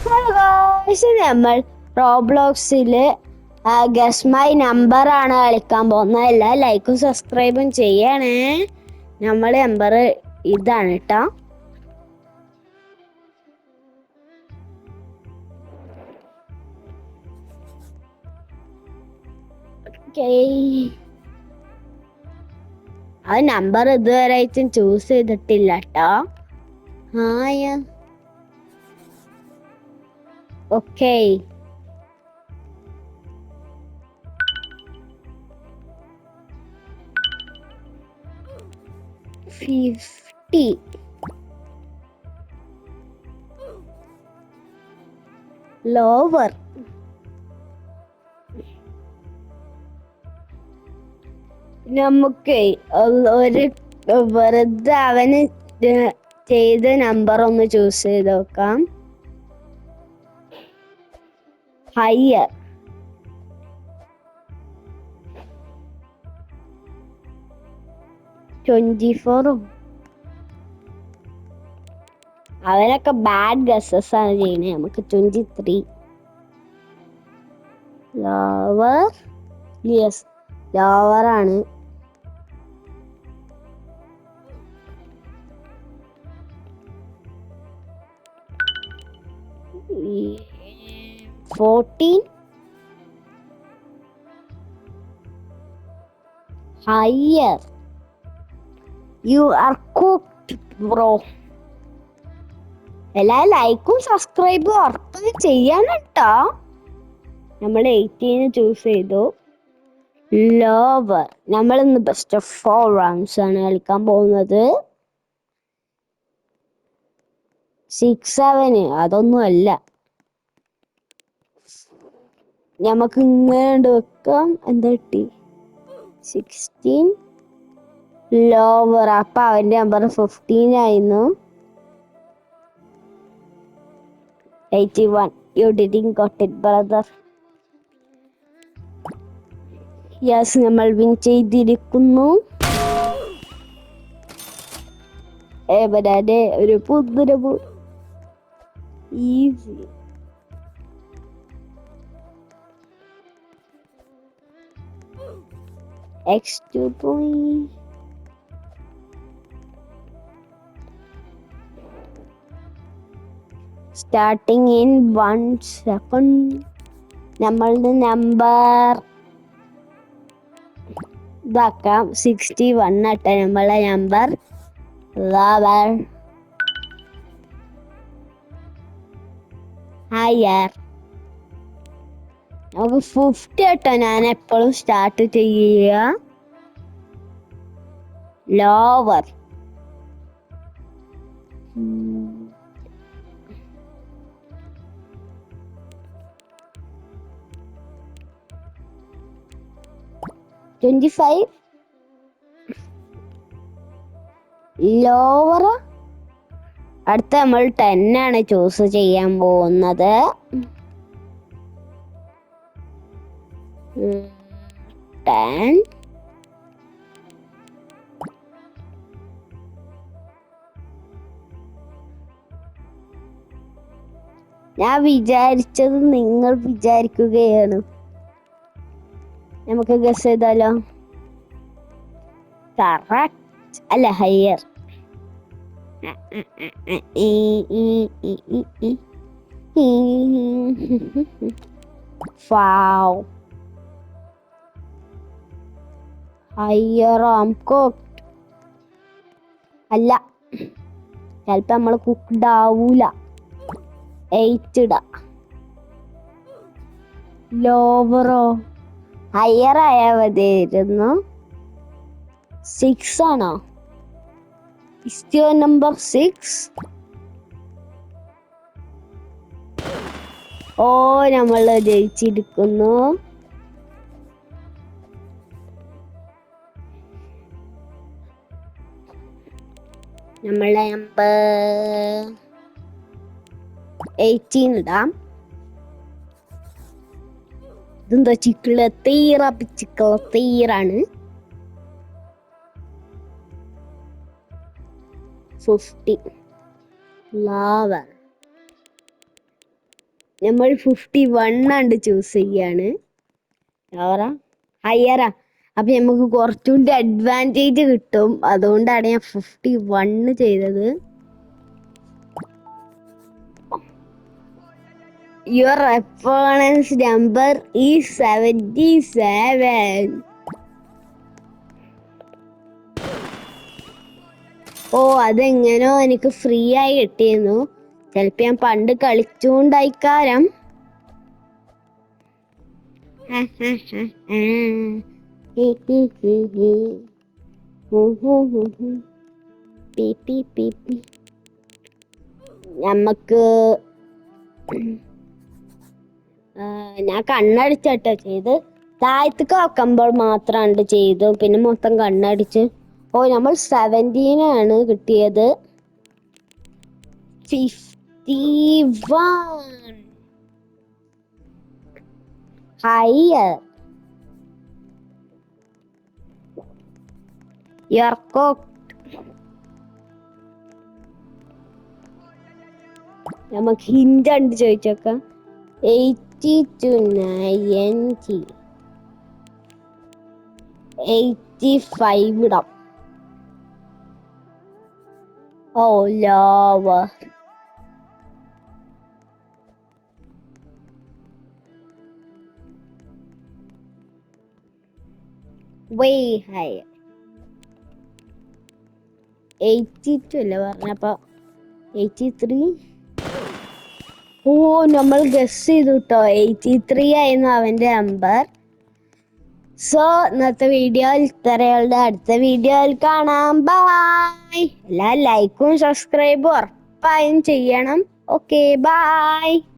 നമ്മൾ റോബ്ലോക്സില് guess my number ആണ് കളിക്കാൻ പോകുന്നത്. എല്ലാ ലൈക്കും സബ്സ്ക്രൈബും ചെയ്യണേ. നമ്മളെ നമ്പർ ഇതാണ് കേട്ടോ. ആ നമ്പർ ഇതുവരെയായിട്ടും ചൂസ് ചെയ്തിട്ടില്ല കേട്ടോ. ഓക്കേ. ലോവർ. നമുക്ക് ഒരു വെറുതെ അവന് ചെയ്ത നമ്പർ ഒന്ന് ചൂസ് ചെയ്ത് നോക്കാം. ഹയർ. അവനൊക്കെ ബാഡ് ഗസസ് ആണ് ചെയ്യുന്നത്. നമുക്ക് 23. ലോവർ. യെസ്, ലോവർ ആണ്. Higher. You are cooked, bro. എല്ലാ ലൈക്കും സബ്സ്ക്രൈബും ഉറപ്പ് ചെയ്യണം കേട്ടോ. നമ്മൾ 18 ചൂസ് ചെയ്തു. ലോവർ. നമ്മൾ ഇന്ന് ബെസ്റ്റ് ഓഫ് 4 റൗണ്ട്സ് ആണ് കളിക്കാൻ പോകുന്നത്. 6, 7 അതൊന്നും അല്ല. നമുക്ക് ഇങ്ങനെ വെക്കാം. എന്താ കിട്ടി? 16. ലോവർ. അപ്പൊ അവന്റെ നമ്പർ 15 ആയിരുന്നു. 81. You didn't got it, brother. Yes, നമ്മൾ വിൻ ചെയ്തിരിക്കുന്നു. എവിടെ ഒരു പുതുരപു ഈസി. X2 പോയി. Starting in 1 second. നമ്മളുടെ നമ്പർ ഇതാക്കാം. 61 ആട്ടെ നമ്മളെ നമ്പർ. ഹയർ. നമുക്ക് 50 ആട്ടോ ഞാൻ എപ്പോഴും സ്റ്റാർട്ട് ചെയ്യുക. ലോവർ. ലോവർ. അടുത്ത നമ്മൾ 10 ആണ് ചൂസ് ചെയ്യാൻ പോകുന്നത്. 10. ഞാൻ വിചാരിച്ചത് നിങ്ങൾ വിചാരിക്കുകയാണ്. നമുക്ക് ഗസ് ചെയ്താലോ? കറക്റ്റ് അല്ല, ഹയർ. ഹയർ കുക്ക്ഡ് അല്ല, ചിലപ്പോ നമ്മള് കുക്ക്ഡ് ആവൂല. 8 ഇടാ. ലോവറോ? ഹയർ ആയാ മതിയായിരുന്നു. 6 ആണോ? നമ്പർ 6. ഓ, നമ്മൾ ജയിച്ചിരിക്കുന്നു. നമ്മളെ നമ്പർ 18 ഇടാം. ഇതെന്താ ചിക്കളത്തീറാണ്. 50. ലോവർ. നമ്മൾ 51 ആണ്ട് ചൂസ് ചെയ്യാണ്. ഹയറാ. അപ്പൊ നമുക്ക് കുറച്ചുകൂടി അഡ്വാൻറ്റേജ് കിട്ടും. അതുകൊണ്ടാണ് ഞാൻ 51 ചെയ്തത്. യുവർ റെഫറൻസ് നമ്പർ ഈ 77. ഓ, അതെങ്ങനോ എനിക്ക് ഫ്രീ ആയി കിട്ടിയിരുന്നു. ചിലപ്പോ ഞാൻ പണ്ട് കളിച്ചുകൊണ്ടായിക്കാരം. നമ്മക്ക് ഞാൻ കണ്ണടിച്ചട്ടോ ചെയ്ത്. താഴത്തേക്ക് നോക്കുമ്പോൾ മാത്രണ്ട് ചെയ്തു. പിന്നെ മൊത്തം കണ്ണടിച്ച്. ഓ, നമ്മൾ 17 ആണ് കിട്ടിയത്. 51 higher. You're cooked. നമുക്ക് ഹിന്റ് ഉണ്ട് ചോദിച്ചേക്കാം. 80 to 90. 85 ഇടാം. ഓ, ലോവർ. Way higher. 82 അല്ലേ പറഞ്ഞപ്പോ 83. ഓ, നമ്മൾ ഗസ് ചെയ്തു കേട്ടോ. 83 ആയിരുന്നു അവന്റെ നമ്പർ. സോ ഇന്നത്തെ വീഡിയോ ഇത്രയുള്ള. അടുത്ത വീഡിയോയിൽ കാണാം. ബൈ. എല്ലാ ലൈക്കും സബ്സ്ക്രൈബും ഉറപ്പായും ചെയ്യണം. Okay, by.